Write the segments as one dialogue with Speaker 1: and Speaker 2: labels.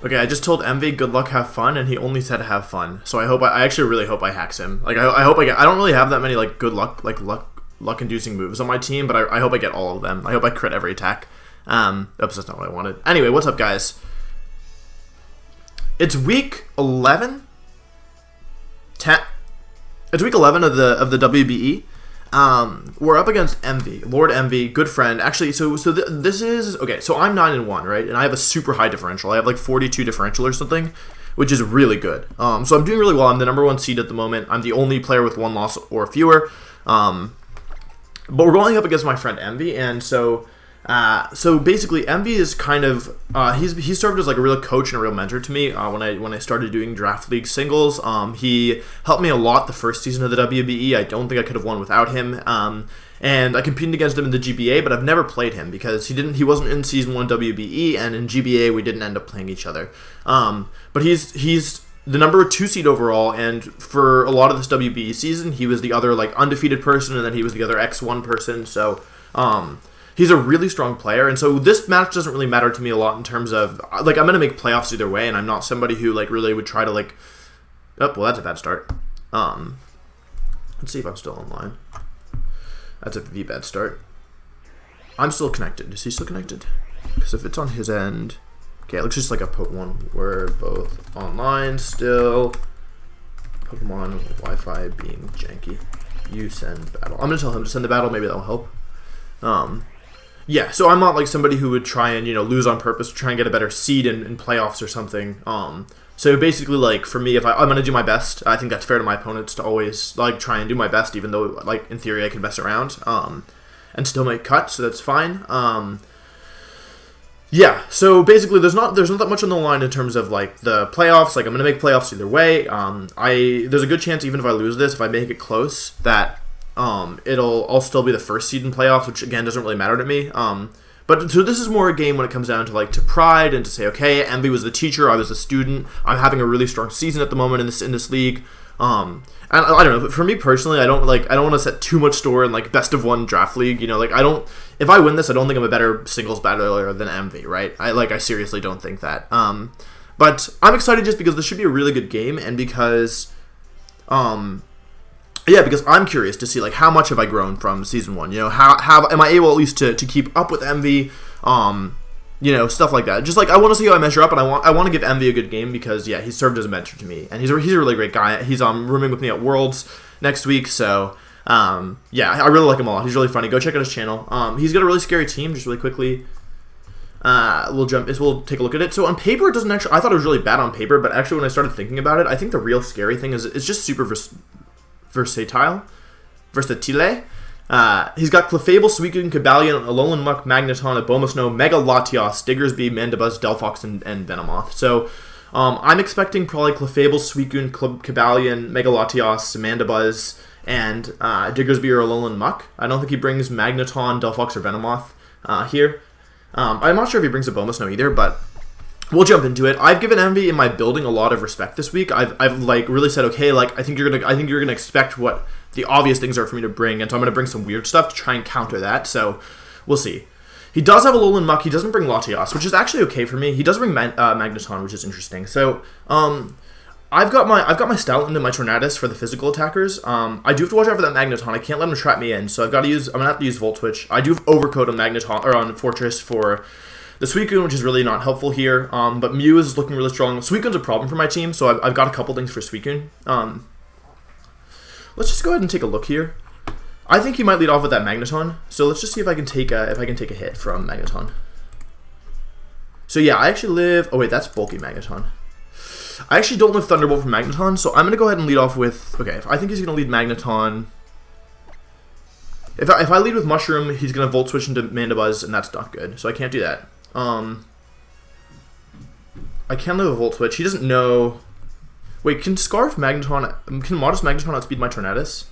Speaker 1: Okay, I just told Emvee good luck, have fun, and he only said have fun. So I actually really hope I hacks him. Like I hope I get. I don't really have that many like good luck luck inducing moves on my team, but I hope I get all of them. I hope I crit every attack. Oops, that's not what I wanted. Anyway, what's up, guys? It's week 11. It's week 11 of the WBE. We're up against Emvee, Lord Emvee, good friend. Actually, this is okay. So I'm 9-1, right? And I have a super high differential. I have like 42 differential or something, which is really good. So I'm doing really well. I'm the #1 seed at the moment. I'm the only player with 1 loss or fewer. But we're going up against my friend Emvee, and so basically Emvee is kind of he served as like a real coach and a real mentor to me when I started doing draft league singles. He helped me a lot the first season of the WBE. I don't think I could have won without him. And I competed against him in the GBA, but I've never played him because he wasn't in season 1 WBE, and in GBA we didn't end up playing each other. But he's the #2 seed overall, and for a lot of this WBE season he was the other like undefeated person, and then he was the other X1 person. So he's a really strong player, and so this match doesn't really matter to me a lot in terms of, like, I'm going to make playoffs either way, and I'm not somebody who, like, really would try to, like, oh, well, that's a bad start. Let's see if I'm still online. That's a bad start. I'm still connected. Is he still connected? Because if it's on his end, okay, it looks just like a Pokemon. We're both online still. Pokemon Wi-Fi being janky. You send battle. I'm going to tell him to send the battle. Maybe that'll help. Yeah, so I'm not like somebody who would try and, lose on purpose to try and get a better seed in playoffs or something. So basically, like, for me, if I'm going to do my best, I think that's fair to my opponents to always, like, try and do my best, even though, like, in theory I can mess around, and still make cuts, so that's fine. Yeah, so basically there's not that much on the line in terms of, like, the playoffs. Like, I'm going to make playoffs either way. There's a good chance, even if I lose this, if I make it close, that I'll still be the first seed in playoffs, which again doesn't really matter to me. But so this is more a game when it comes down to like to pride and to say, okay, Emvee was the teacher, I was the student. I'm having a really strong season at the moment in this league. And I don't know, but for me personally, I don't want to set too much store in like best of 1 draft league. If I win this, I don't think I'm a better singles battler than Emvee, right? I seriously don't think that. But I'm excited just because this should be a really good game, and because yeah, because I'm curious to see, like, how much have I grown from season 1? How am I able at least to keep up with Emvee? Stuff like that. Just, like, I want to see how I measure up, and I want to give Emvee a good game because, yeah, he served as a mentor to me, and he's a really great guy. He's rooming with me at Worlds next week, so, yeah, I really like him a lot. He's really funny. Go check out his channel. He's got a really scary team, just really quickly. We'll take a look at it. So on paper, it doesn't actually, I thought it was really bad on paper, but actually when I started thinking about it, I think the real scary thing is it's just super versatile. He's got Clefable, Suicune, Cobalion, Alolan Muck, Magneton, Abomasnow, Mega Latios, Diggersby, Mandibuzz, Delphox, and Venomoth. So I'm expecting probably Clefable, Suicune, Cobalion, Mega Latios, Mandibuzz, and Diggersby or Alolan Muck. I don't think he brings Magneton, Delphox, or Venomoth here. I'm not sure if he brings Abomasnow either, but we'll jump into it. I've given Emvee in my building a lot of respect this week. I've like really said, okay, like I think you're gonna expect what the obvious things are for me to bring, and so I'm gonna bring some weird stuff to try and counter that. So we'll see. He does have a Alolan Muck. He doesn't bring Latios, which is actually okay for me. He does bring Magneton, which is interesting. So I've got my Stoutland and my Tornadus for the physical attackers. I do have to watch out for that Magneton. I can't let him trap me in, so I'm gonna have to use Volt Switch. I do have Overcoat on Magneton or on Fortress for the Suicune, which is really not helpful here. But Mew is looking really strong. Suicune's a problem for my team, so I've got a couple things for Suicune. Let's just go ahead and take a look here. I think he might lead off with that Magneton. So let's just see if I can take a hit from Magneton. So yeah, I actually live. Oh wait, that's bulky Magneton. I actually don't live Thunderbolt from Magneton, so I'm gonna go ahead and lead off with. Okay, I think he's gonna lead Magneton. If I lead with Mushroom, he's gonna Volt Switch into Mandibuzz, and that's not good. So I can't do that. I can live a Volt Switch. He doesn't know. Wait, can Scarf Magneton? Can Modest Magneton outspeed my Tornadus?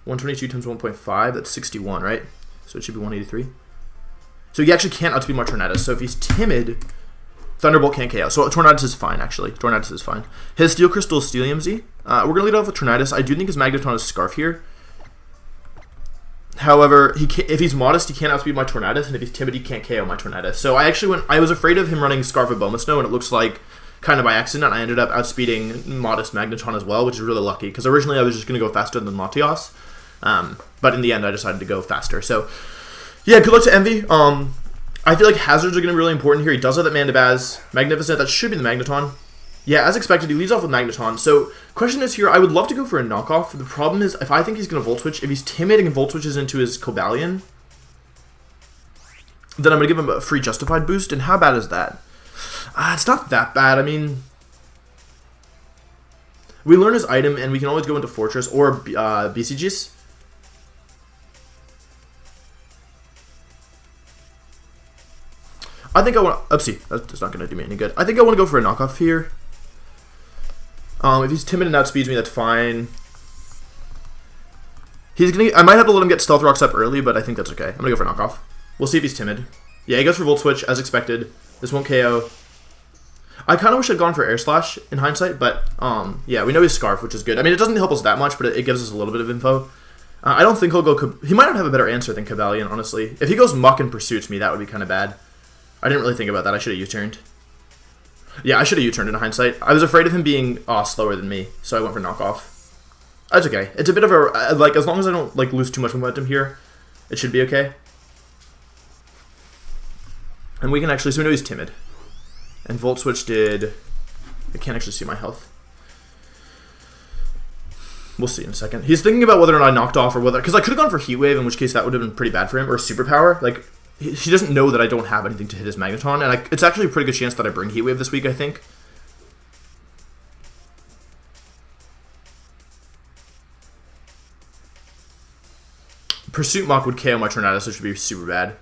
Speaker 1: 122 times 1.5. That's 61, right? So it should be 183. So he actually can't outspeed my Tornadus. So if he's timid, Thunderbolt can't KO. So Tornadus is fine, actually. Tornadus is fine. His Steel Crystal is Steel EMZ. We're gonna lead off with Tornadus. I do think his Magneton is Scarf here. However, if he's modest, he can't outspeed my Tornadus, and if he's timid, he can't KO my Tornadus. So I was afraid of him running Scarf of Abomasnow, and it looks like, kind of by accident. I ended up outspeeding Modest Magneton as well, which is really lucky, because originally I was just going to go faster than Latios, but in the end I decided to go faster. So yeah, good luck to Emvee. I feel like hazards are going to be really important here. He does have that Mandibuzz. Magnificent, that should be the Magneton. Yeah, as expected, he leads off with Magneton. So, question is here, I would love to go for a knockoff. The problem is, if I think he's going to Volt Switch, if he's timid and Volt Switches into his Cobalion, then I'm going to give him a free Justified boost, and how bad is that? It's not that bad. I mean, we learn his item, and we can always go into Fortress or BCGs. I think I want to... Oopsie, that's not going to do me any good. I think I want to go for a knockoff here. If he's timid and outspeeds me, that's fine. I might have to let him get Stealth Rocks up early, but I think that's okay. I'm going to go for a knockoff. We'll see if he's timid. Yeah, he goes for Volt Switch, as expected. This won't KO. I kind of wish I'd gone for Air Slash in hindsight, but yeah, we know he's Scarf, which is good. I mean, it doesn't help us that much, but it gives us a little bit of info. I don't think he'll go... He might not have a better answer than Cobalion, honestly. If he goes Muck and Pursuits me, that would be kind of bad. I didn't really think about that. I should have U-turned. Yeah, I should have U-turned in hindsight. I was afraid of him being slower than me, so I went for knockoff. That's okay. It's a bit of a... Like, as long as I don't lose too much momentum here, it should be okay. And we can actually... So we know he's timid. And Volt Switch did... I can't actually see my health. We'll see in a second. He's thinking about whether or not I knocked off or whether... Because I could have gone for Heat Wave, in which case that would have been pretty bad for him. Or Superpower. Like... He doesn't know that I don't have anything to hit his Magneton, and it's actually a pretty good chance that I bring Heat Wave this week, I think. Pursuit Mach would KO my Tornadus, which would be super bad.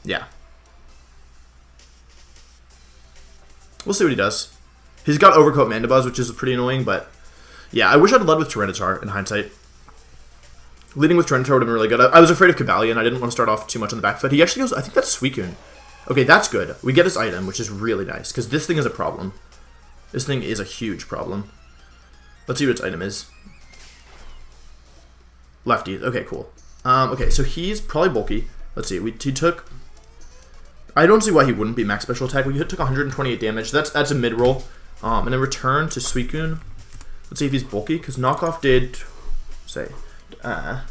Speaker 1: Yeah. We'll see what he does. He's got Overcoat Mandibuzz, which is pretty annoying, but... Yeah, I wish I'd led with Tyranitar in hindsight. Leading with Tyranitar would have been really good. I was afraid of Cobalion. I didn't want to start off too much on the back foot. He actually goes... I think that's Suicune. Okay, that's good. We get his item, which is really nice, because this thing is a problem. This thing is a huge problem. Let's see what its item is. Lefty. Okay, cool. Okay, so he's probably bulky. Let's see. He took... I don't see why he wouldn't be max special attack. We took 128 damage. That's a mid-roll. And then return to Suicune. Let's see if he's bulky, because knockoff did... Say... I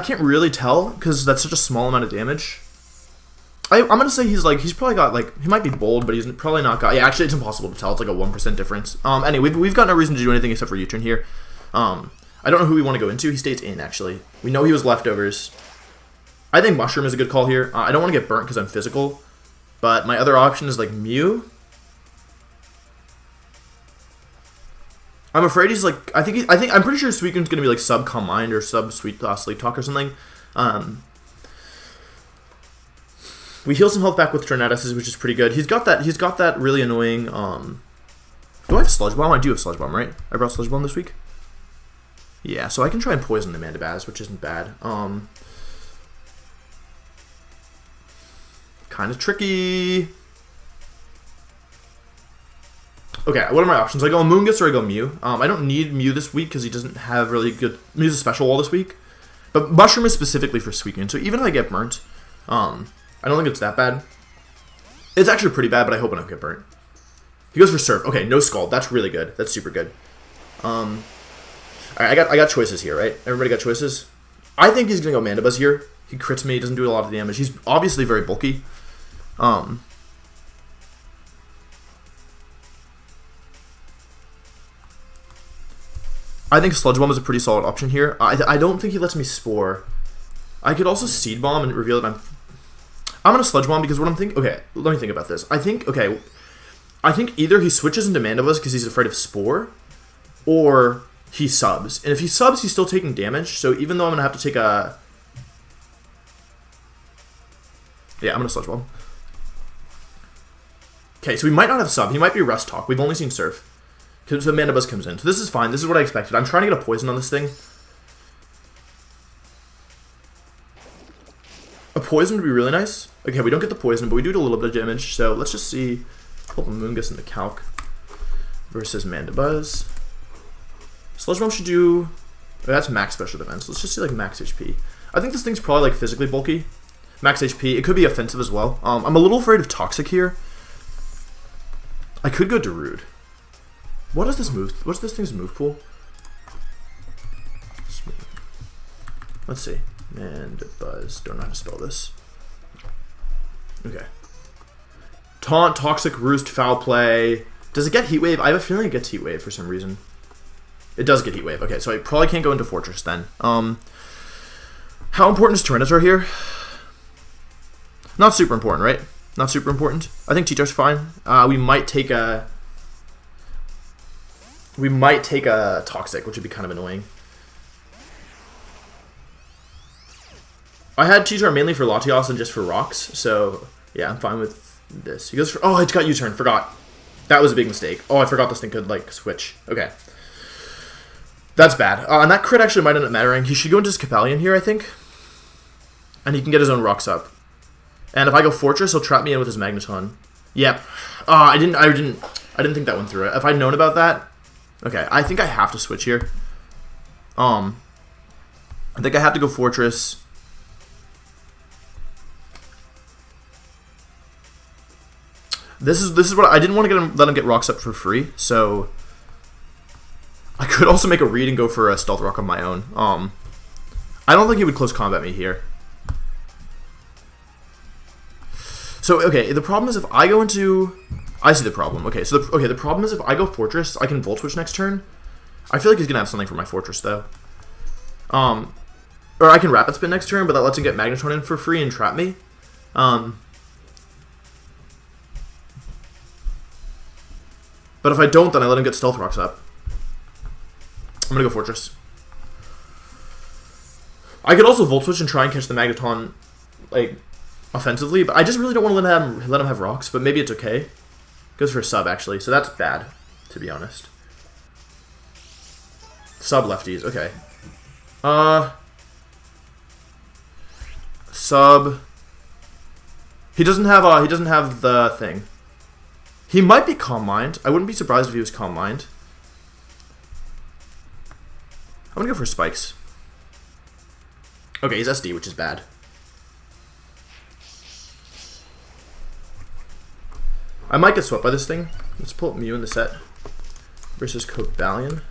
Speaker 1: can't really tell because that's such a small amount of damage. I'm gonna say he's probably got he might be bold, but he's probably not got. Yeah, actually, it's impossible to tell. It's like a 1% difference. Anyway, we've got no reason to do anything except for U-turn here. I don't know who we want to go into. He stays in actually. We know he was leftovers. I think Mushroom is a good call here. I don't want to get burnt because I'm physical, but my other option is Mew. I'm afraid he's I'm pretty sure Suicune's gonna be sub Calm Mind or sub Sleep Talk or something. We heal some health back with Tornadus, which is pretty good. He's got that really annoying. Do I have Sludge Bomb? I do have Sludge Bomb, right? I brought Sludge Bomb this week. Yeah, so I can try and poison the Mandibuzz, which isn't bad. Kind of tricky. Okay, what are my options? I go Amoonguss or I go Mew. I don't need Mew this week because he doesn't have really good... Mew's a special wall this week. But Mushroom is specifically for Suicune, so even if I get burnt, I don't think it's that bad. It's actually pretty bad, but I hope I don't get burnt. He goes for Surf. Okay, no Scald. That's really good. That's super good. Alright, I got choices here, right? Everybody got choices? I think he's going to go Mandibuzz here. He crits me. He doesn't do a lot of damage. He's obviously very bulky. I think Sludge Bomb is a pretty solid option here. I don't think he lets me Spore. I could also Seed Bomb and reveal that I'm gonna Sludge Bomb because what I'm thinking... Okay, let me think about this. I think either he switches into Mandibuzz because he's afraid of Spore, or he subs. And if he subs, he's still taking damage, so even though I'm gonna have to take a... Yeah, I'm gonna Sludge Bomb. Okay, so he might not have sub. He might be Rust Talk. We've only seen Surf. Because the Mandibuzz comes in. So this is fine. This is what I expected. I'm trying to get a poison on this thing. A poison would be really nice. Okay, we don't get the poison, but we do a little bit of damage. So let's just see. Pull the Amoonguss into Calc versus Mandibuzz. Sludge Bomb should do... Oh, that's max special defense. Let's just see max HP. I think this thing's probably, like, physically bulky. Max HP. It could be offensive as well. I'm a little afraid of Toxic here. Because, like, I think, I could go Darude. What is this move? What's this thing's move pool? Let's see. Mandibuzz. Don't know how to spell this. Okay. Taunt, Toxic, Roost, Foul Play. Does it get Heat Wave? I have a feeling it gets Heat Wave for some reason. It does get Heat Wave. Okay, so I probably can't go into Fortress then. How important is Tyranitar here? Not super important, right? Not super important. I think T-Tar's fine. We might take a Toxic, which would be kind of annoying. I had T-Tar mainly for Latios and just for rocks, so yeah, I'm fine with this. He goes for, oh, it's got U-turn, forgot. That was a big mistake. Oh, I forgot this thing could, like, switch. Okay. That's bad. And that crit actually might end up mattering. He should go into his Capellion here, I think. And he can get his own rocks up. And if I go Fortress, he'll trap me in with his Magneton. Yep. I didn't think that went through it. If I'd known about that, okay, I think I have to switch here. I think I have to go Fortress. This is what I didn't want to let him get rocks up for free, so I could also make a read and go for a Stealth Rock on my own. I don't think he would close combat me here. So okay, the problem is if I go into, I see the problem. Okay, so the problem is if I go Fortress, I can Volt Switch next turn. I feel like he's gonna have something for my Fortress though. Or I can Rapid Spin next turn, but that lets him get Magneton in for free and trap me. But if I don't, then I let him get Stealth Rocks up. I'm going to go Fortress. I could also Volt Switch and try and catch the Magneton, like, offensively, but I just really don't want to let him have rocks, but maybe it's okay. Goes for a sub, actually, so that's bad, to be honest. Sub lefties, okay. Sub. He doesn't have the thing. He might be Calm Mind. I wouldn't be surprised if he was Calm Mind. I'm gonna go for Spikes. Okay, he's SD, which is bad. I might get swept by this thing. Let's pull up Mew in the set. Versus Cobalion.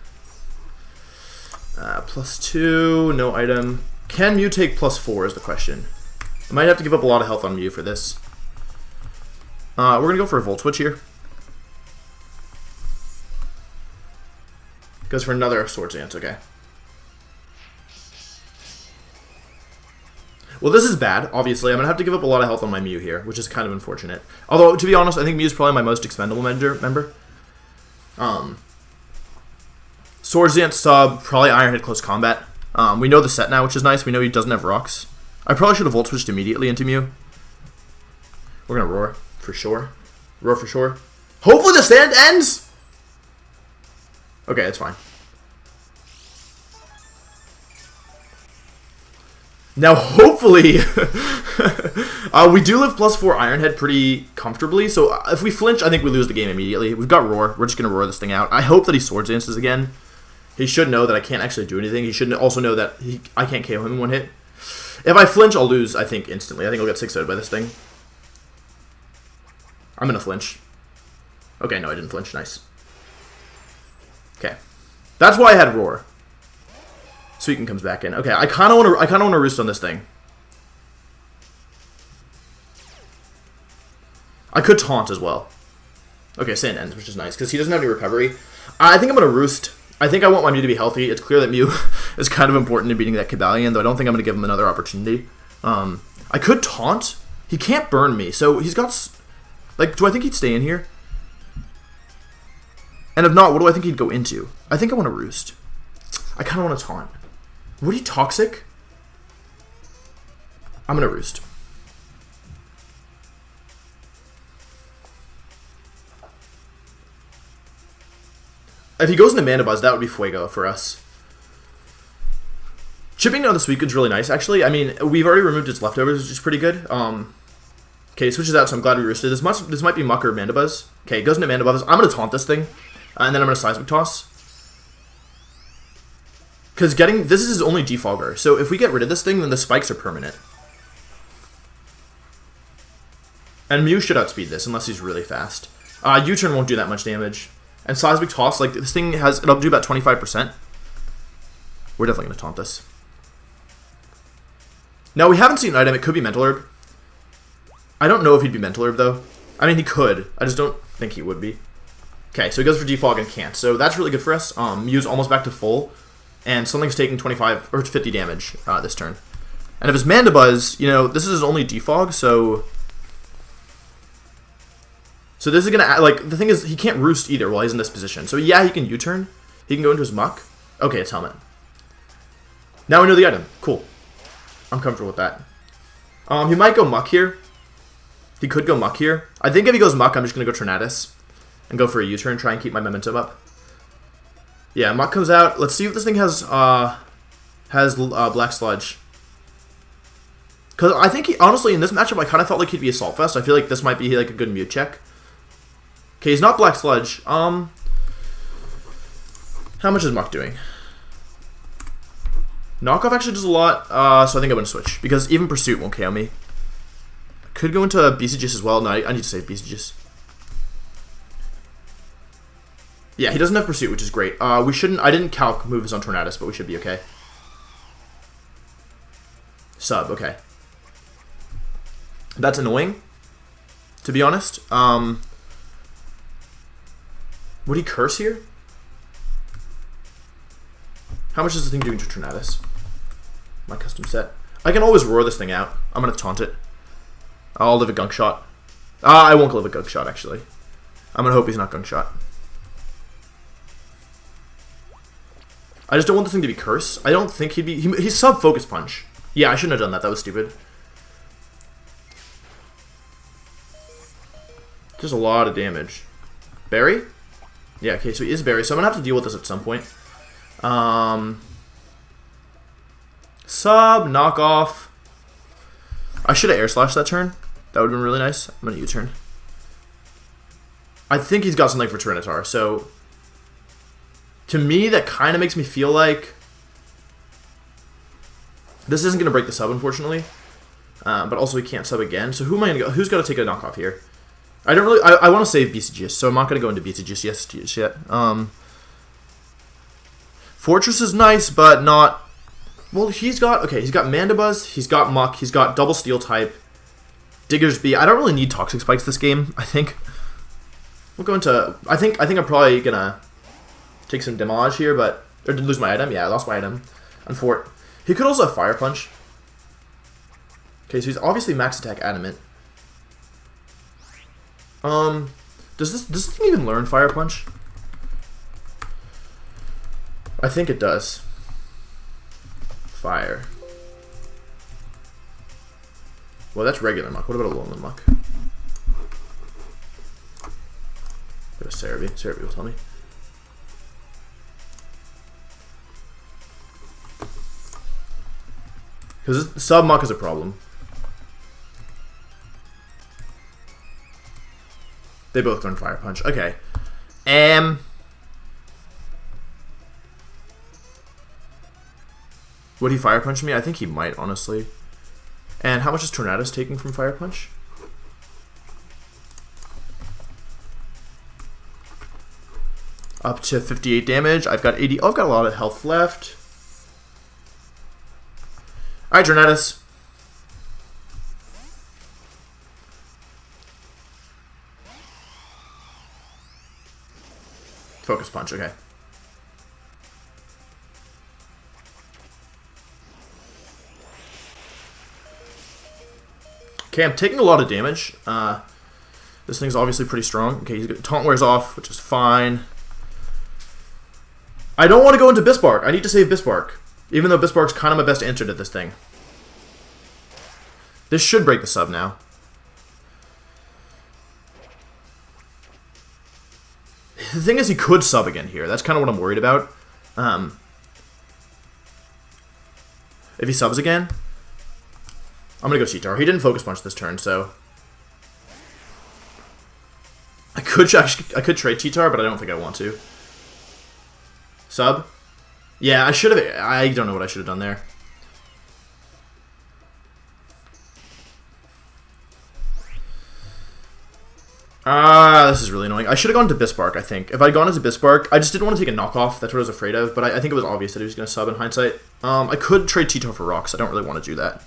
Speaker 1: +2, no item. Can Mew take +4 is the question. I might have to give up a lot of health on Mew for this. We're gonna go for a Volt Switch here. Goes for another Swords Dance, okay. Well, this is bad, obviously. I'm going to have to give up a lot of health on my Mew here, which is kind of unfortunate. Although, to be honest, I think Mew is probably my most expendable member. Swords Dance sub, probably Iron Head close combat. We know the set now, which is nice. We know he doesn't have rocks. I probably should have Volt Switched immediately into Mew. We're going to Roar, for sure. Roar for sure. Hopefully the sand ends! Okay, it's fine. Now, hopefully, we do live +4 Iron Head pretty comfortably, so if we flinch, I think we lose the game immediately. We've got Roar. We're just going to Roar this thing out. I hope that he Swords Dances again. He should know that I can't actually do anything. He should also know that I can't KO him in one hit. If I flinch, I'll lose, I think, instantly. I think I'll get 6-0'd by this thing. I'm going to flinch. Okay, no, I didn't flinch. Nice. Okay. That's why I had Roar. Suicune comes back in. Okay, I kind of want to roost on this thing. I could taunt as well. Okay, Sand ends, which is nice because he doesn't have any recovery. I think I'm going to roost. I think I want my Mew to be healthy. It's clear that Mew is kind of important in beating that Cobalion, though I don't think I'm going to give him another opportunity. I could taunt. He can't burn me, so he's got... Like, do I think he'd stay in here? And if not, what do I think he'd go into? I think I want to roost. I kind of want to taunt. Would he Toxic? I'm going to roost. If he goes into Mandibuzz, that would be Fuego for us. Chipping on the Suicune's really nice, actually. I mean, we've already removed its leftovers, which is pretty good. Okay, switches out, so I'm glad we roosted. This might be Muck or Mandibuzz. Okay, goes into Mandibuzz. I'm going to taunt this thing, and then I'm going to Seismic Toss. Because this is his only Defogger, so if we get rid of this thing, then the spikes are permanent. And Mew should outspeed this, unless he's really fast. U-turn won't do that much damage. And seismic toss, like this thing it'll do about 25%. We're definitely going to taunt this. Now, we haven't seen an item. It could be Mental Herb. I don't know if he'd be Mental Herb, though. I mean, he could. I just don't think he would be. Okay, so he goes for Defog and can't. So that's really good for us. Mew's almost back to full. And something's taking 25 or 50 damage this turn. And if it's Mandibuzz, you know, this is his only Defog, so... So this is going to... Like, the thing is, he can't Roost either while he's in this position. So yeah, he can U-turn. He can go into his Muck. Okay, it's Helmet. Now we know the item. Cool. I'm comfortable with that. He might go Muck here. He could go Muck here. I think if he goes Muck, I'm just going to go Tornadus. And go for a U-turn, try and keep my momentum up. Yeah, Muck comes out. Let's see if this thing has Black Sludge. Because I think, honestly, in this matchup, I kind of felt like he'd be Assault Vest. I feel like this might be like a good mute check. Okay, he's not Black Sludge. How much is Muck doing? Knockoff actually does a lot, so I think I'm going to switch. Because even Pursuit won't KO me. I could go into BCGS as well. No, I need to save BCGS. Yeah, he doesn't have Pursuit, which is great. We shouldn't... I didn't calc moves on Tornadus, but we should be okay. Sub, okay. That's annoying, to be honest. Would he Curse here? How much is this thing doing to Tornadus? My custom set. I can always roar this thing out. I'm going to taunt it. I'll live a Gunk Shot. I won't live a Gunk Shot, actually. I'm going to hope he's not Gunk Shot. I just don't want this thing to be Curse. I don't think he'd be... He's sub Focus Punch. Yeah, I shouldn't have done that. That was stupid. Just a lot of damage. Berry? Yeah, okay, so he is Berry. So I'm going to have to deal with this at some point. Sub, knockoff. I should have Air Slash that turn. That would have been really nice. I'm going to U-turn. I think he's got something for Tyranitar, so... To me, that kind of makes me feel like... This isn't going to break the sub, unfortunately. But also he can't sub again. So who am I going to go? Who's got to take a knockoff here? I don't really... I want to save BCGS, so I'm not going to go into BCGS yet. Fortress is nice, but not... Well, he's got... Okay, he's got Mandibuzz, he's got Muck, he's got Double Steel type. Digger's B. I don't really need Toxic Spikes this game, I think. We'll go into... I think I'm probably going to take some damage here, but... Or did lose my item? Yeah, I lost my item. On Fort. He could also have Fire Punch. Okay, so he's obviously Max Attack Adamant. Does this thing even learn Fire Punch? I think it does. Fire. Well, that's regular Muck. What about a Alolan Muck? Go to Cerebi. Cerebi will tell me. Because sub Muck is a problem. They both learn Fire Punch. Okay. Would he Fire Punch me? I think he might, honestly. And how much is Tornadus taking from Fire Punch? Up to 58 damage. I've got 80. Oh, I've got a lot of health left. Alright, Tornadus. Focus Punch, okay. Okay, I'm taking a lot of damage. This thing's obviously pretty strong. Okay, Taunt wears off, which is fine. I don't want to go into Bisbark. I need to save Bisbark. Even though Bisbark's kind of my best answer to this thing. This should break the sub now. The thing is, he could sub again here. That's kind of what I'm worried about. If he subs again, I'm going to go Cheetar. He didn't Focus Punch this turn, so... I could trade Cheetar, but I don't think I want to. Sub? Yeah, I should have... I don't know what I should have done there. This is really annoying. I should have gone to Bispark, I think. If I'd gone into Bispark, I just didn't want to take a knockoff. That's what I was afraid of. But I think it was obvious that he was going to sub in hindsight. I could trade Tito for rocks. I don't really want to do that.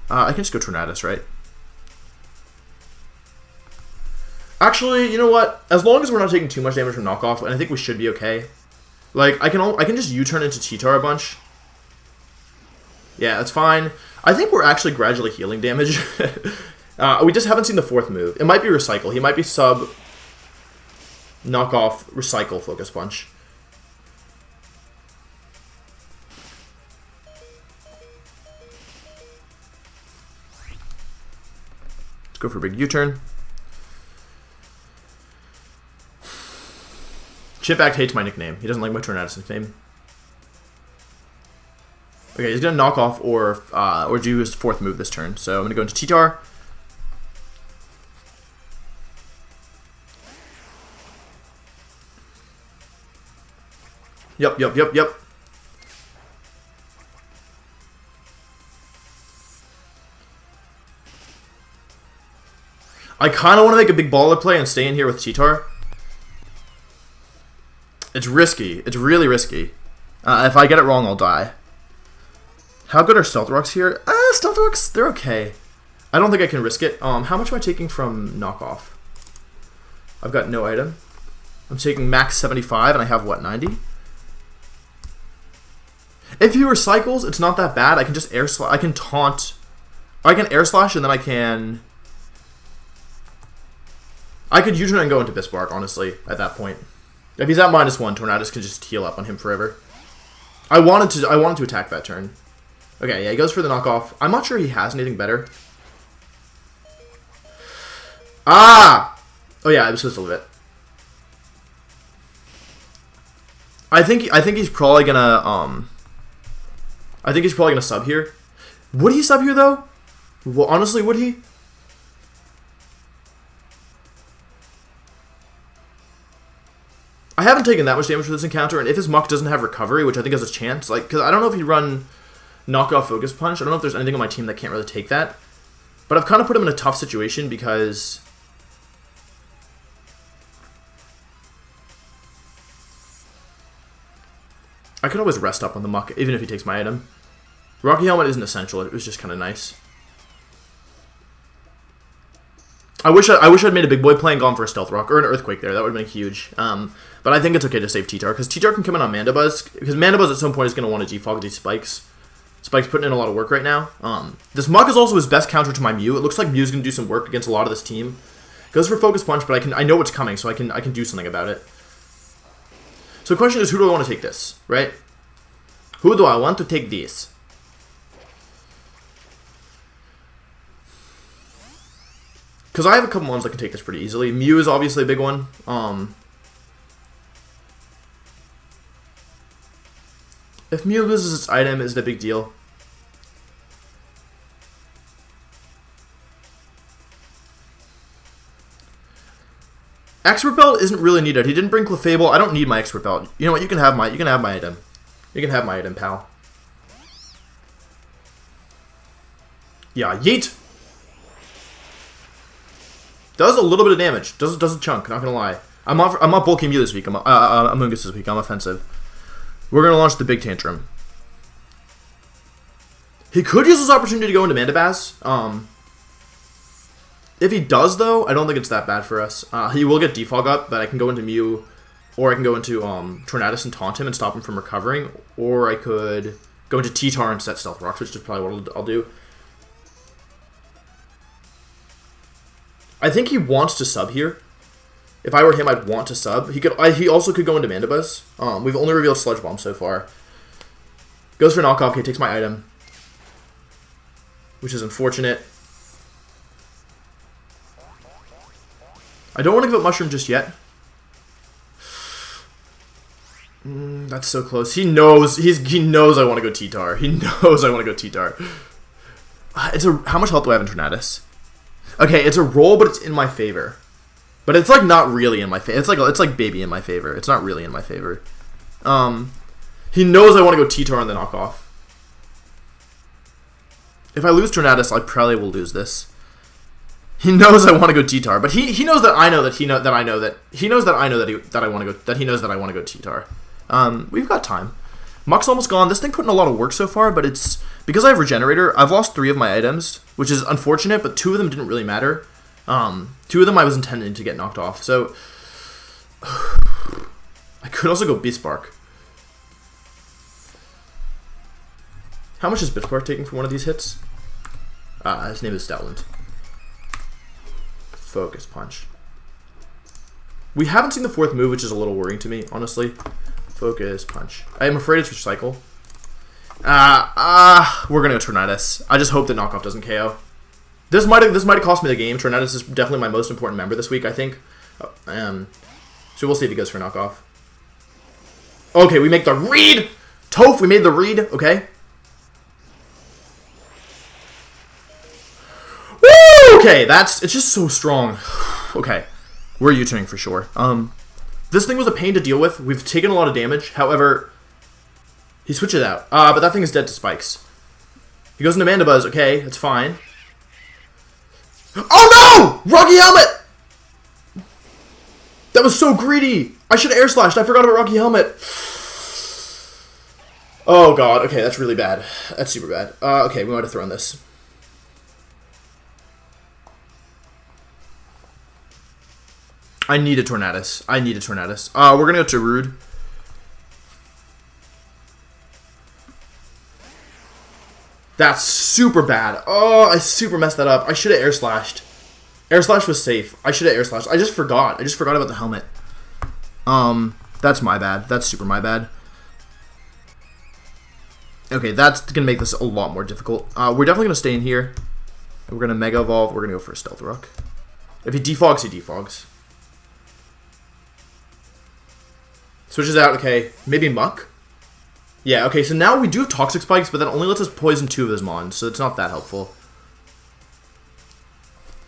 Speaker 1: I can just go Tornadus, right? Actually, you know what? As long as we're not taking too much damage from knockoff, and I think we should be okay. Like, I can just U-turn into T-Tar a bunch. Yeah, that's fine. I think we're actually gradually healing damage. We just haven't seen the fourth move. It might be Recycle. He might be sub, knockoff, Recycle, Focus Punch. Let's go for a big U-turn. Chipback hates my nickname. He doesn't like my Tornadus nickname. Okay, he's gonna knock off or do his fourth move this turn. So I'm gonna go into T-Tar. Yep. I kind of want to make a big baller play and stay in here with T-Tar. It's risky. It's really risky. If I get it wrong, I'll die. How good are Stealth Rocks here? Stealth Rocks, they're okay. I don't think I can risk it. How much am I taking from knockoff? I've got no item. I'm taking max 75, and I have, what, 90? If he recycles, it's not that bad. I can just air slash. I can taunt. I can air slash, and then I can. I could U-turn and go into Bispark, honestly, at that point. If he's at -1, Tornadus can just heal up on him forever. I wanted to attack that turn. Okay, yeah, he goes for the knockoff. I'm not sure he has anything better. Ah! Oh yeah, I was supposed to live it. I think he's probably gonna I think he's probably gonna sub here. Would he sub here though? Well, honestly, would he? I haven't taken that much damage for this encounter, and if his Muck doesn't have recovery, which I think has a chance, like, because I don't know if he'd run knockoff Focus Punch. I don't know if there's anything on my team that can't really take that. But I've kind of put him in a tough situation because I could always rest up on the Muck, even if he takes my item. Rocky Helmet isn't essential. It was just kind of nice. I wish I'd made a big boy play and gone for a Stealth Rock or an Earthquake there. That would have been huge. But I think it's okay to save T-Tar, because T-Tar can come in on Mandibuzz, because Mandibuzz at some point is going to want to defog these Spikes. Spike's putting in a lot of work right now. This Muck is also his best counter to my Mew. It looks like Mew's going to do some work against a lot of this team. Goes for Focus Punch, but I know what's coming, so I can do something about it. So the question is, who do I want to take this, right? Who do I want to take this? Because I have a couple ones that can take this pretty easily. Mew is obviously a big one. If Mew loses its item, is it a big deal? Expert Belt isn't really needed. He didn't bring Clefable. I don't need my Expert Belt. You know what? You can have my item. You can have my item, pal. Yeah, yeet. Does a little bit of damage. Does a chunk. Not gonna lie. I'm not bulking Mew this week. I'm Amoongus this week. I'm offensive. We're gonna launch the big tantrum. He could use this opportunity to go into Mandibuzz. If he does, though, I don't think it's that bad for us. He will get defog up, but I can go into Mew, or I can go into Tornadus and taunt him and stop him from recovering, or I could go into T-Tar and set Stealth Rocks, which is probably what I'll do. I think he wants to sub here. If I were him, I'd want to sub. He also could go into Mandibuzz. We've only revealed Sludge Bomb so far. Goes for knockoff. Okay, takes my item, which is unfortunate. I don't want to give up Mushroom just yet. That's so close. He knows. He knows I want to go T-Tar. He knows I want to go T-Tar. How much health do I have in Tornadus? Okay, it's a roll, but it's in my favor. But it's like not really in my favor. It's like baby in my favor. It's not really in my favor. He knows I want to go T-Tar on the knockoff. If I lose Tornadus, I probably will lose this. He knows I want to go T-Tar, but he knows that I know that he knows that I know that he knows that I know that I want to go, that he knows that I want to go T-Tar. We've got time. Muck's almost gone. This thing put in a lot of work so far, but it's because I have Regenerator. I've lost 3 of my items, which is unfortunate, but 2 of them didn't really matter. 2 of them I was intending to get knocked off, so I could also go Bispark. How much is Bispark taking for one of these hits? His name is STOUTLAND. Focus Punch. We haven't seen the 4th move, which is a little worrying to me, honestly. Focus Punch. I am afraid it's Recycle. We're gonna go Tornadus. I just hope that Knockoff doesn't KO. This might have cost me the game. Tornadus is definitely my most important member this week, I think. So we'll see if he goes for Knockoff. Okay, we make the read! Toph, we made the read, okay. Woo! Okay, it's just so strong. Okay, we're U-turning for sure. This thing was a pain to deal with. We've taken a lot of damage. However, he switches out. But that thing is dead to spikes. He goes into Mandibuzz. Okay, that's fine. Oh no! Rocky Helmet! That was so greedy. I should have air slashed. I forgot about Rocky Helmet. Oh god. Okay, that's really bad. That's super bad. Okay, we might have thrown this. I need a Tornadus. I need a Tornadus. We're gonna go to Rude. That's super bad. Oh, I super messed that up. I should have air slashed. Air slash was safe. I should have air slashed. I just forgot. I just forgot about the helmet. That's my bad. That's super my bad. Okay, that's gonna make this a lot more difficult. We're definitely gonna stay in here. We're gonna Mega Evolve. We're gonna go for a Stealth Rock. If he defogs, he defogs. Switches out, okay. Maybe Muck? Yeah, okay, so now we do have Toxic Spikes, but that only lets us poison 2 of his Mons, so it's not that helpful.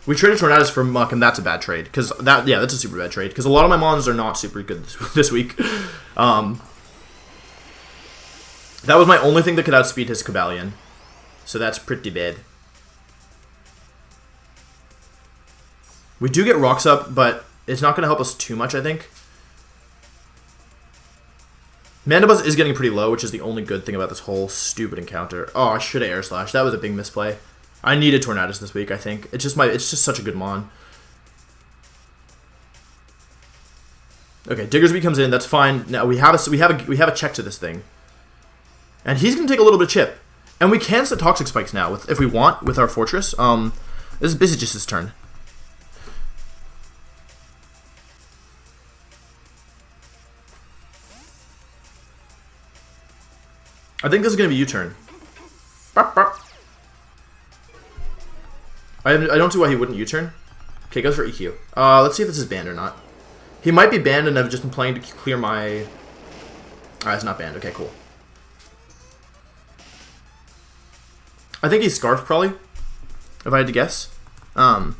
Speaker 1: We traded Tornadus for Muck, and that's a bad trade. Because that's a super bad trade. Because a lot of my Mons are not super good this week. That was my only thing that could outspeed his Cobalion. So that's pretty bad. We do get Rocks up, but it's not going to help us too much, I think. Mandibuzz is getting pretty low, which is the only good thing about this whole stupid encounter. Oh, I should have Air Slash. That was a big misplay. I needed Tornadus this week, I think. It's just such a good Mon. Okay, Diggersby comes in. That's fine. Now we have a check to this thing, and he's gonna take a little bit of chip, and we can set Toxic Spikes now if we want with our Fortress. This is basically just his turn. I think this is going to be U-turn. I don't see why he wouldn't U-turn. Okay, goes for EQ. Let's see if this is banned or not. He might be banned, and I've just been playing to clear my... it's not banned. Okay, cool. I think he's Scarf, probably, if I had to guess. I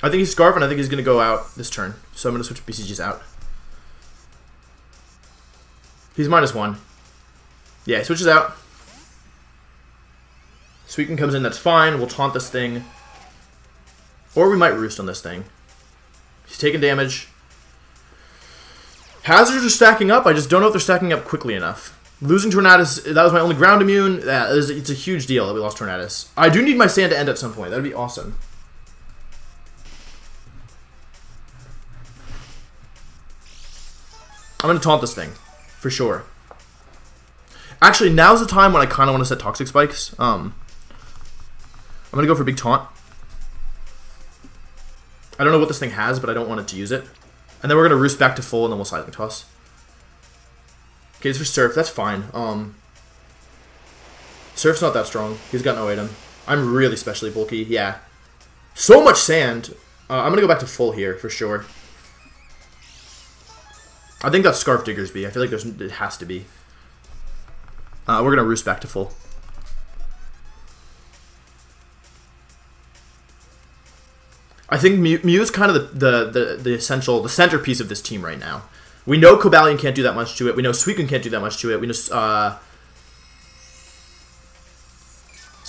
Speaker 1: think he's Scarf, and I think he's going to go out this turn. So I'm going to switch BCGs out. He's -1. Yeah, he switches out. Sweeten comes in, that's fine. We'll taunt this thing. Or we might Roost on this thing. He's taking damage. Hazards are stacking up. I just don't know if they're stacking up quickly enough. Losing Tornadus, that was my only ground immune. It's a huge deal that we lost Tornadus. I do need my sand to end at some point. That would be awesome. I'm going to taunt this thing, for sure. Actually, now's the time when I kind of want to set Toxic Spikes. I'm going to go for Big Taunt. I don't know what this thing has, but I don't want it to use it. And then we're going to Roost back to full, and then we'll Seismic Toss. Okay, it's for Surf. That's fine. Surf's not that strong. He's got no item. I'm really specially bulky. Yeah. So much sand. I'm going to go back to full here, for sure. I think that's Scarf Diggersby. I feel like it has to be. We're going to Roost back to full. I think Mew's kind of the essential, the centerpiece of this team right now. We know Cobalion can't do that much to it. We know Suicune can't do that much to it. We know, see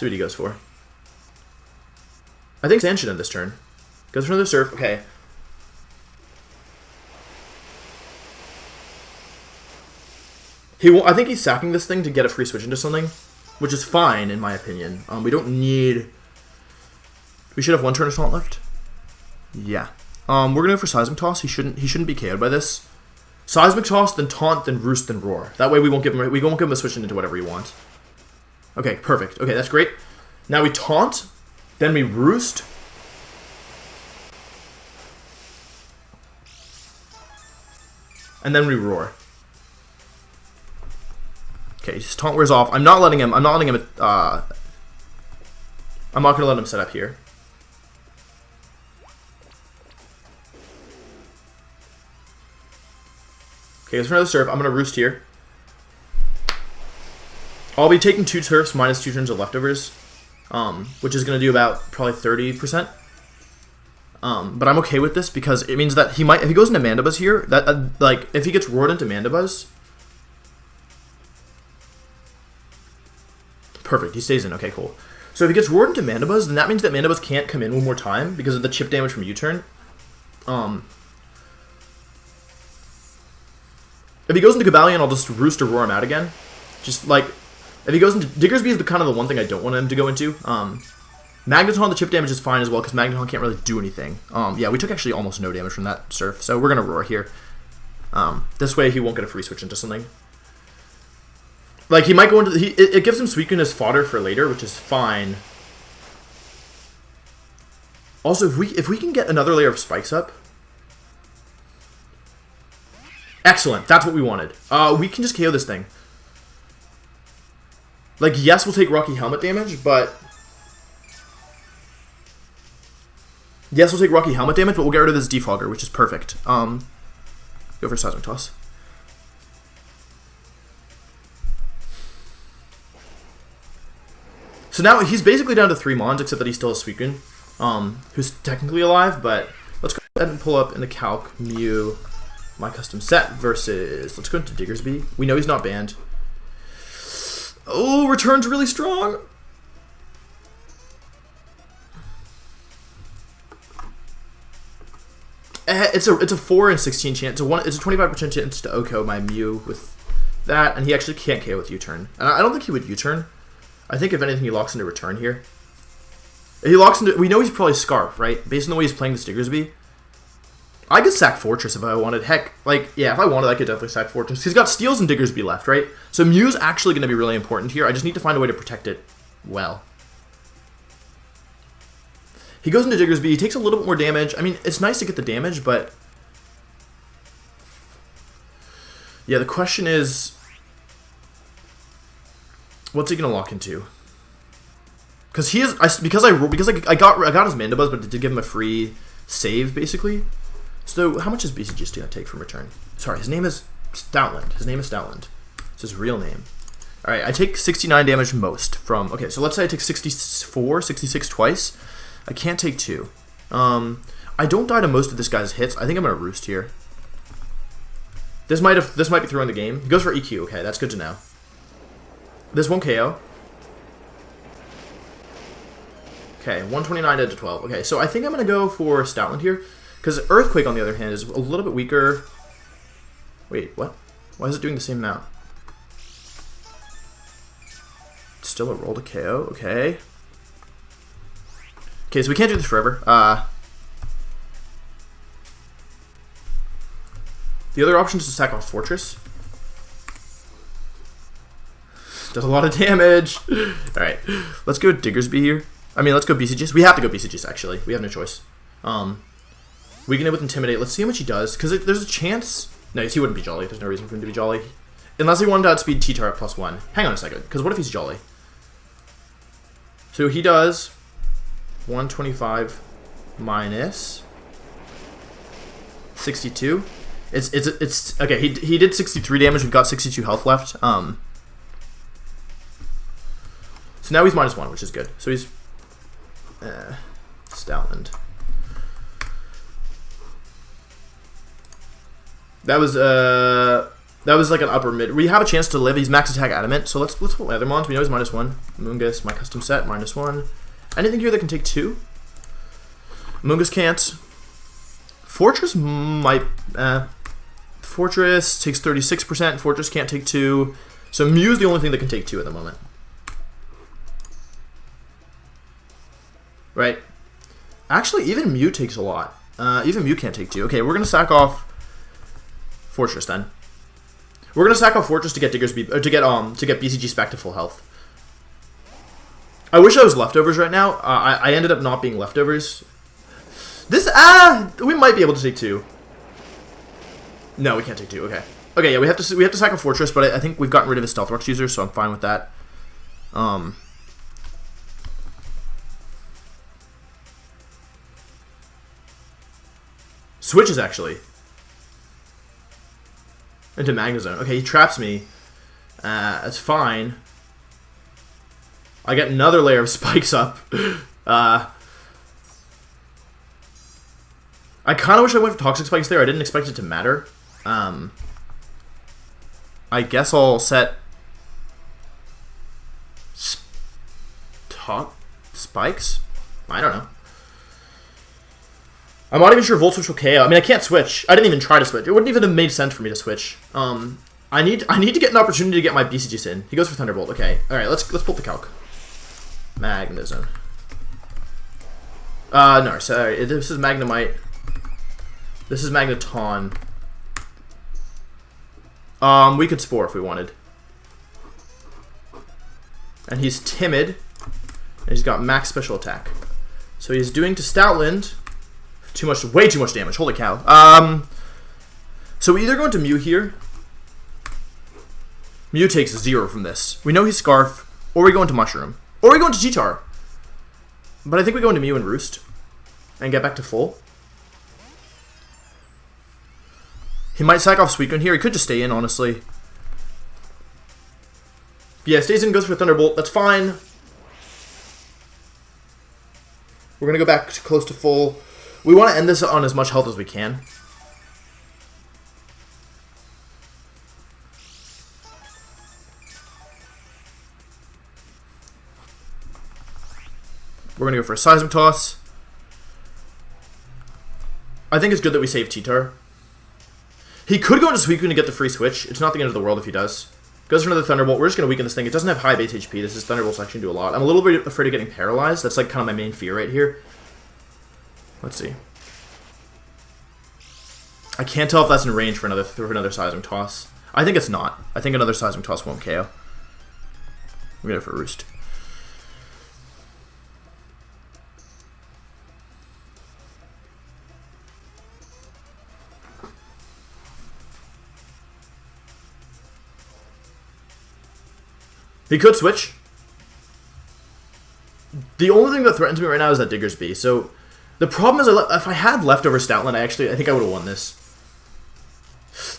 Speaker 1: what he goes for. I think Sand should end this turn. Goes for another Surf. Okay. I think he's sacking this thing to get a free switch into something, which is fine in my opinion. We don't need... We should have one turn of Taunt left. Yeah. We're gonna go for Seismic Toss. He shouldn't be KO'd by this. Seismic Toss, then Taunt, then Roost, then Roar. That way we won't give him a switch into whatever he wants. Okay, perfect. Okay, that's great. Now we Taunt, then we Roost. And then we Roar. Okay, his Taunt wears off. I'm not gonna let him set up here. Okay, let's for another Surf. I'm gonna Roost here. I'll be taking 2 Surfs minus 2 turns of leftovers, which is gonna do about probably 30%. But I'm okay with this because it means that he might, if he goes into Mandibuzz here, that like if he gets roared into Mandibuzz, perfect, he stays in. Okay, cool. So if he gets roared into Mandibuzz, then that means that Mandibuzz can't come in one more time because of the chip damage from U-turn. If he goes into Cobalion, I'll just Roost or Roar him out again. Just like, if he goes into... Diggersby is kind of the one thing I don't want him to go into. Magneton, the chip damage is fine as well, because Magneton can't really do anything. Yeah, we took actually almost no damage from that Surf, so we're going to Roar here. This way he won't get a free switch into something. Like, he might go into... It gives him Suicune as fodder for later, which is fine. Also, if we can get another layer of spikes up... Excellent. That's what we wanted. We can just KO this thing. Like, yes, we'll take Rocky Helmet damage, but... Yes, we'll take Rocky Helmet damage, but we'll get rid of this Defogger, which is perfect. Go for Seismic Toss. So now he's basically down to 3 Mons, except that he still has Suicune, who's technically alive, but let's go ahead and pull up in the calc Mew... My custom set versus... Let's go into Diggersby. We know he's not banned. Oh, return's really strong. It's a 4 and 16 chance. It's a 25% chance to OHKO my Mew with that, and he actually can't KO with U-turn. And I don't think he would U-turn. I think if anything he locks into return here. If he locks into... We know he's probably Scarf, right? Based on the way he's playing this Diggersby. I could sack Fortress if I wanted. Heck, like, yeah, if I wanted, I could definitely sack Fortress. He's got Steels and Diggersby left, right? So Mew's actually going to be really important here. I just need to find a way to protect it well. He goes into Diggersby. He takes a little bit more damage. I mean, it's nice to get the damage, but... Yeah, the question is... What's he going to lock into? Because he is... Because I got his Mandibuzz, but it did give him a free save, basically. So, how much is BCG going to take from return? Sorry, his name is Stoutland. His name is Stoutland. It's his real name. Alright, I take 69 damage most from... Okay, so let's say I take 64, 66 twice. I can't take 2. I don't die to most of this guy's hits. I think I'm going to Roost here. This might be throwing the game. He goes for EQ. Okay, that's good to know. This won't KO. Okay, 129 to 12. Okay, so I think I'm going to go for Stoutland here. Because Earthquake, on the other hand, is a little bit weaker. Wait, what? Why is it doing the same amount? Still a roll to KO. Okay. Okay, so we can't do this forever. The other option is to sack off Fortress. Does a lot of damage. Alright, let's go Diggersby here. I mean, let's go BCGs. We have to go BCGs, actually. We have no choice. We can hit with Intimidate. Let's see how much he does, because there's a chance... No, he wouldn't be Jolly. There's no reason for him to be Jolly. Unless he wanted to outspeed T-Tar at +1. Hang on a second, because what if he's Jolly? So he does 125 minus 62. It's okay. He did 63 damage. We've got 62 health left. So now he's -1, which is good. So he's Stoutland. That was like an upper mid. We have a chance to live. He's max attack adamant, so let's pull Weathermont. We know he's -1. Mungus, my custom set, -1. Anything here that can take 2? Mungus can't. Fortress might. Fortress takes 36%. Fortress can't take 2. So Mew's the only thing that can take 2 at the moment. Right. Actually, even Mew takes a lot. Even Mew can't take 2. Okay, we're gonna sack off Fortress then. We're gonna sack off Fortress to get Diggersby, or to get BCGs back to full health. I wish I was leftovers right now. I ended up not being leftovers. This we might be able to take 2. No, we can't take 2. Okay. Okay, yeah, we have to sack off Fortress, but I think we've gotten rid of his Stealth Rocks user, so I'm fine with that. Switches actually into Magnezone. Okay, he traps me. That's fine. I get another layer of spikes up. I kind of wish I went for Toxic Spikes there. I didn't expect it to matter. I guess I'll set Spikes? I don't know. I'm not even sure Volt Switch will KO. I mean, I can't switch. I didn't even try to switch. It wouldn't even have made sense for me to switch. I need to get an opportunity to get my BCGs in. He goes for Thunderbolt. Okay. All right. Let's pull the calc. Magnezone. No. Sorry. This is Magnemite. This is Magneton. We could Spore if we wanted. And he's timid. And he's got max special attack. So he's doing to Stoutland. Way too much damage. Holy cow. So we either go into Mew here. Mew takes 0 from this. We know he's Scarf, or we go into Mushroom, or we go into Cheetar. But I think we go into Mew and Roost and get back to full. He might sack off Suicune here. He could just stay in, honestly. Yeah, stays in, goes for Thunderbolt. That's fine. We're going to go back to close to full. We want to end this on as much health as we can. We're going to go for a Seismic Toss. I think it's good that we save Cheetar. He could go into Suicune to get the free switch. It's not the end of the world if he does. Goes for another Thunderbolt. We're just going to weaken this thing. It doesn't have high base HP. This is Thunderbolt's actually do a lot. I'm a little bit afraid of getting paralyzed. That's like kind of my main fear right here. Let's see. I can't tell if that's in range for another Seismic Toss. I think it's not. I think another Seismic Toss won't KO. We're going to go for a Roost. He could switch. The only thing that threatens me right now is that Diggersby. So the problem is, if I had leftover Stoutland, I think I would have won this.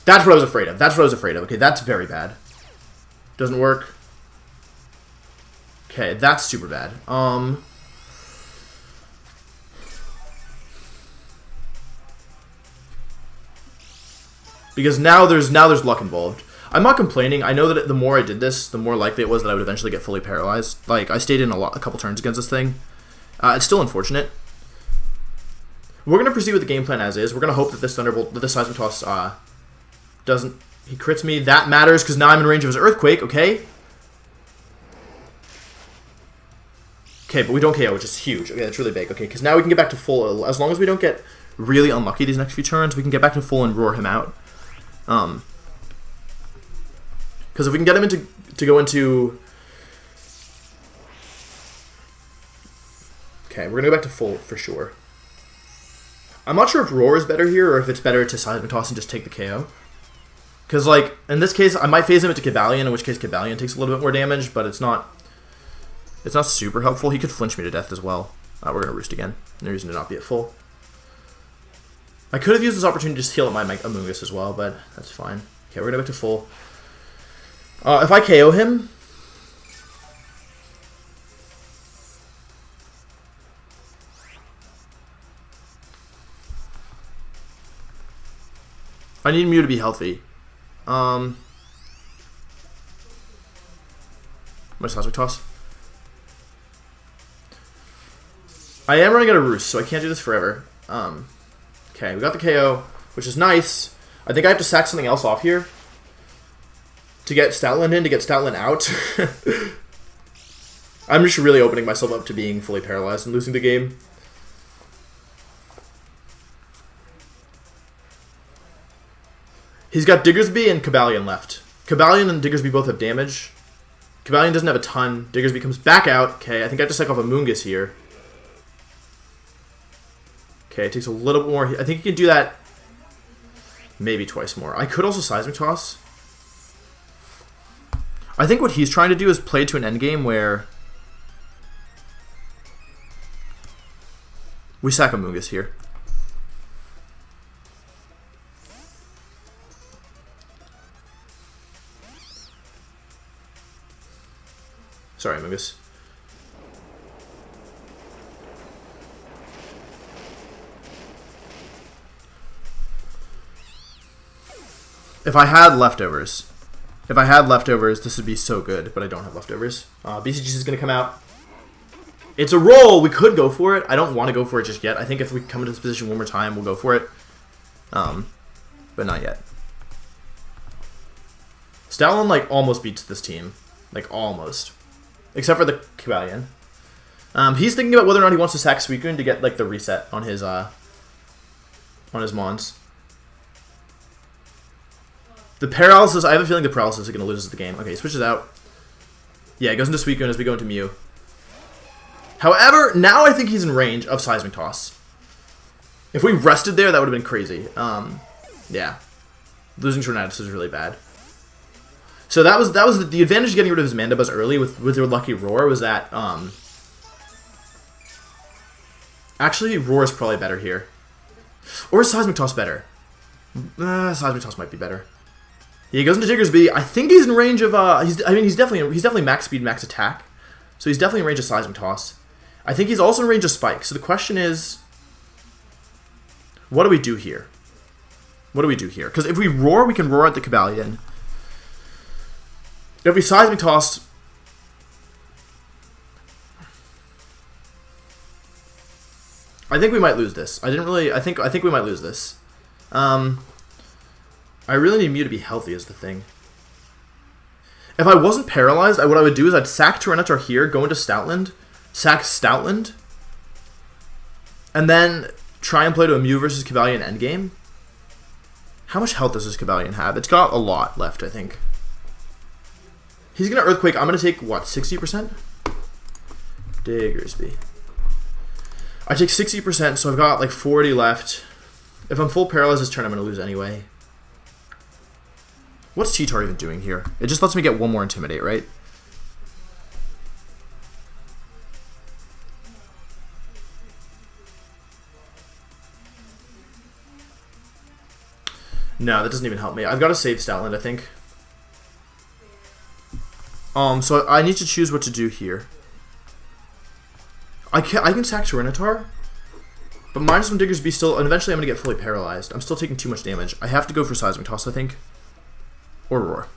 Speaker 1: That's what I was afraid of. Okay, that's very bad. Doesn't work. Okay, that's super bad. Because now there's luck involved. I'm not complaining. I know that the more I did this, the more likely it was that I would eventually get fully paralyzed. Like, I stayed in a couple turns against this thing. It's still unfortunate. We're going to proceed with the game plan as is. We're going to hope that this Thunderbolt, that this Seismic Toss doesn't... He crits me. That matters because now I'm in range of his Earthquake, okay? Okay, but we don't KO, which is huge. Okay, that's really big. Okay, because now we can get back to full. As long as we don't get really unlucky these next few turns, we can get back to full and roar him out. Because if we can get him to go into... Okay, we're going to go back to full for sure. I'm not sure if Roar is better here, or if it's better to Seismic Toss and just take the KO. Because, like, in this case, I might phase him into Cobalion, in which case Cobalion takes a little bit more damage, but it's not super helpful. He could flinch me to death as well. We're going to Roost again. No reason to not be at full. I could have used this opportunity to just heal up my Amoonguss as well, but that's fine. Okay, we're going to go back to full. If I KO him... I need Mew to be healthy. My Seismic Toss. I am running out of Roost, so I can't do this forever. Okay, we got the KO, which is nice. I think I have to sack something else off here to get Stoutland in, to get Stoutland out. I'm just really opening myself up to being fully paralyzed and losing the game. He's got Diggersby and Cobalion left. Cobalion and Diggersby both have damage. Cobalion doesn't have a ton. Diggersby comes back out. Okay, I think I have to psych off a Moongus here. Okay, it takes a little bit more. I think you can do that maybe twice more. I could also Seismic Toss. I think what he's trying to do is play to an endgame where we sack a Moongus here. Sorry, Moongus. If I had leftovers, this would be so good, but I don't have leftovers. BCGC is going to come out. It's a roll. We could go for it. I don't want to go for it just yet. I think if we come into this position one more time, we'll go for it. But not yet. Stoutland, like, almost beats this team. Like, almost. Except for the Cobalion. He's thinking about whether or not he wants to sack Suicune to get, like, the reset on his Mons. The Paralysis, I have a feeling the Paralysis is going to lose the game. Okay, he switches out. Yeah, he goes into Suicune as we go into Mew. However, now I think he's in range of Seismic Toss. If we rested there, that would have been crazy. Yeah. Losing Tornadus is really bad. So that was the advantage of getting rid of his Mandibuzz early with your Lucky Roar was that, actually, Roar is probably better here. Or is Seismic Toss better? Seismic Toss might be better. Yeah, he goes into Diggersby. I think he's in range of, he's definitely max speed, max attack. So he's definitely in range of Seismic Toss. I think he's also in range of Spike. So the question is, what do we do here? What do we do here? Because if we Roar, we can Roar at the Cobalion. If we Seismic Toss, I think we might lose this. I think we might lose this. I really need Mew to be healthy is the thing. If I wasn't paralyzed, what I would do is I'd sack Tyranitar here, go into Stoutland, sack Stoutland, and then try and play to a Mew versus Cobalion endgame. How much health does this Cobalion have? It's got a lot left, I think. He's going to Earthquake. I'm going to take, what, 60%? Diggersby. I take 60%, so I've got like 40 left. If I'm full paralyzed this turn, I'm going to lose anyway. What's Cheetar even doing here? It just lets me get one more Intimidate, right? No, that doesn't even help me. I've got to save Stoutland, I think. So I need to choose what to do here. I can sack Tyranitar, but minus one Diggersby still, and eventually I'm going to get fully paralyzed. I'm still taking too much damage. I have to go for Seismic Toss, I think. Or Roar.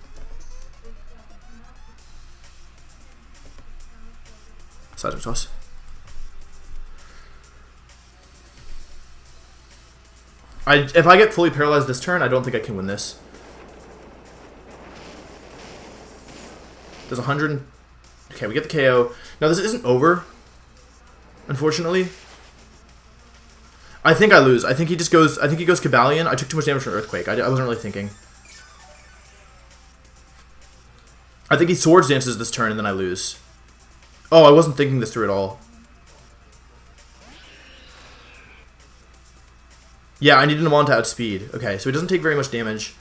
Speaker 1: Seismic Toss. If I get fully paralyzed this turn, I don't think I can win this. There's 100. Okay, we get the KO. Now this isn't over, unfortunately. I think I lose. I think he just goes. I think he goes Cobalion. I took too much damage from Earthquake. I wasn't really thinking. I think he Swords Dances this turn and then I lose. Oh, I wasn't thinking this through at all. Yeah, I needed him on to outspeed. Okay, so he doesn't take very much damage.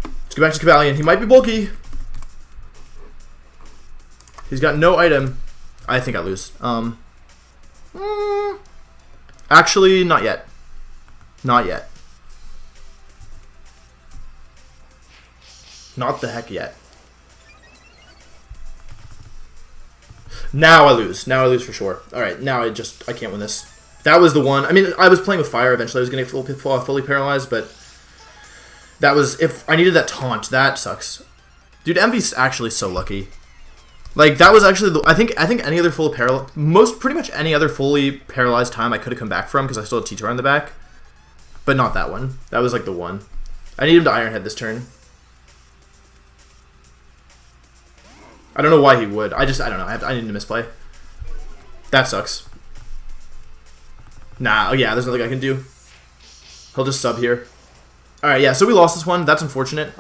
Speaker 1: Let's go back to Cobalion. He might be bulky. He's got no item. I think I lose. Actually, not yet. Not yet. Not the heck yet. Now I lose. Now I lose for sure. Alright, now I can't win this. That was the one. I mean, I was playing with fire eventually. I was going to get fully paralyzed, but That was, if I needed that taunt, that sucks. Dude, Emvee's actually so lucky. Like, that was actually, I think any other fully paralyzed, pretty much any other fully paralyzed time I could have come back from, because I still had T-Tar on the back. But not that one. That was like the one. I need him to Iron Head this turn. I don't know why he would. I don't know. I need to misplay. That sucks. Nah, oh yeah, there's nothing I can do. He'll just sub here. Alright, yeah, so we lost this one. That's unfortunate.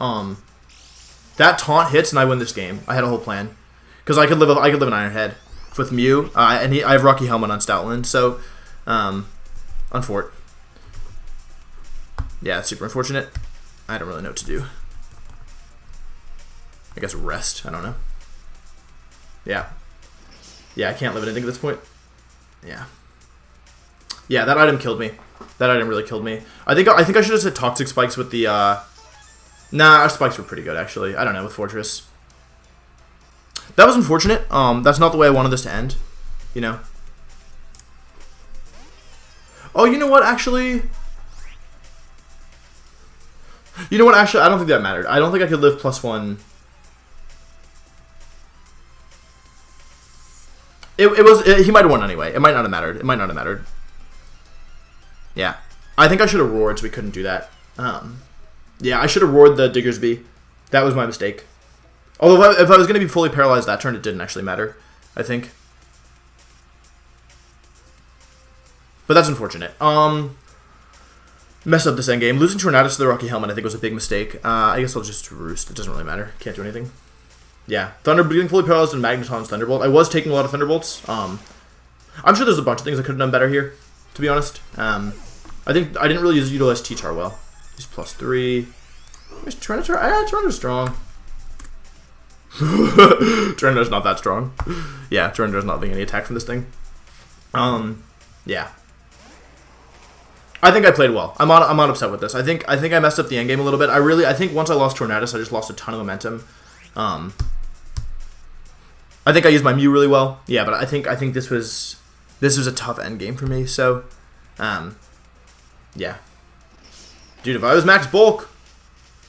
Speaker 1: That taunt hits and I win this game. I had a whole plan. Because I could live an Iron Head with Mew, and I have Rocky Helmet on Stoutland, so unfort. Yeah, it's super unfortunate. I don't really know what to do. I guess rest. I don't know. Yeah. Yeah, I can't live anything at this point. Yeah. Yeah, that item killed me. That item really killed me. I think I should have said Toxic Spikes with the Nah, our spikes were pretty good actually. I don't know, with Fortress. That was unfortunate. That's not the way I wanted this to end. You know. Oh, you know what, actually? You know what, actually, I don't think that mattered. I don't think I could live +1. He might have won anyway. It might not have mattered. It might not have mattered. Yeah. I think I should have roared, so we couldn't do that. Yeah, I should have roared the Diggersby. That was my mistake. Although, if I was going to be fully paralyzed that turn, it didn't actually matter, I think. But that's unfortunate. Messed up this endgame. Losing Tornadus to the Rocky Helmet, I think, was a big mistake. I guess I'll just roost. It doesn't really matter. Can't do anything. Yeah. Getting fully paralyzed in Magneton's Thunderbolt. I was taking a lot of Thunderbolts. I'm sure there's a bunch of things I could have done better here, to be honest. I think I didn't really utilize T-Tar well. He's +3. Where's Tyranitar? Yeah, Tyranitar's strong. Tyranitar's not that strong. Yeah, Tyranitar's not getting any attack from this thing. Yeah. I think I played well. I'm not upset with this. I think I messed up the endgame a little bit. I think once I lost Tornadus, I just lost a ton of momentum. I think I used my Mew really well. Yeah, but I think this was a tough endgame for me. So, yeah. Dude, if I was max bulk,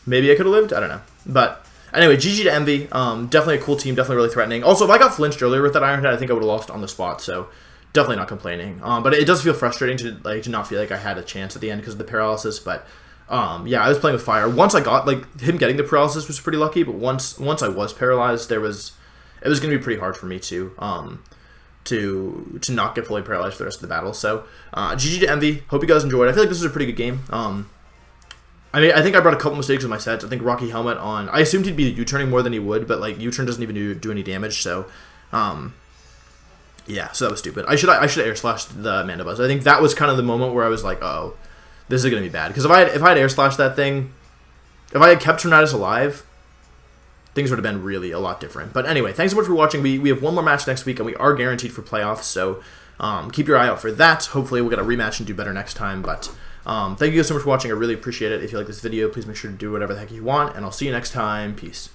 Speaker 1: maybe I could have lived. I don't know. But anyway, GG to Emvee. Definitely a cool team. Definitely really threatening. Also, if I got flinched earlier with that Iron Head, I think I would have lost on the spot. So definitely not complaining. But it does feel frustrating to not feel like I had a chance at the end because of the paralysis. But yeah, I was playing with fire. Once I got him getting the paralysis was pretty lucky. But once I was paralyzed, it was going to be pretty hard for me to not get fully paralyzed for the rest of the battle. So GG to Emvee. Hope you guys enjoyed. I feel like this is a pretty good game. I mean, I think I brought a couple mistakes with my sets. I think Rocky Helmet on... I assumed he'd be U-turning more than he would, but, like, U-turn doesn't even do any damage, so... yeah, so that was stupid. I should air slash the Mandibuzz. I think that was kind of the moment where I was like, oh, this is going to be bad. Because if I had air slash that thing... If I had kept Tornadus alive, things would have been really a lot different. But anyway, thanks so much for watching. We have one more match next week, and we are guaranteed for playoffs, so keep your eye out for that. Hopefully we'll get a rematch and do better next time, but... thank you guys so much for watching. I really appreciate it. If you like this video, please make sure to do whatever the heck you want, and I'll see you next time. Peace.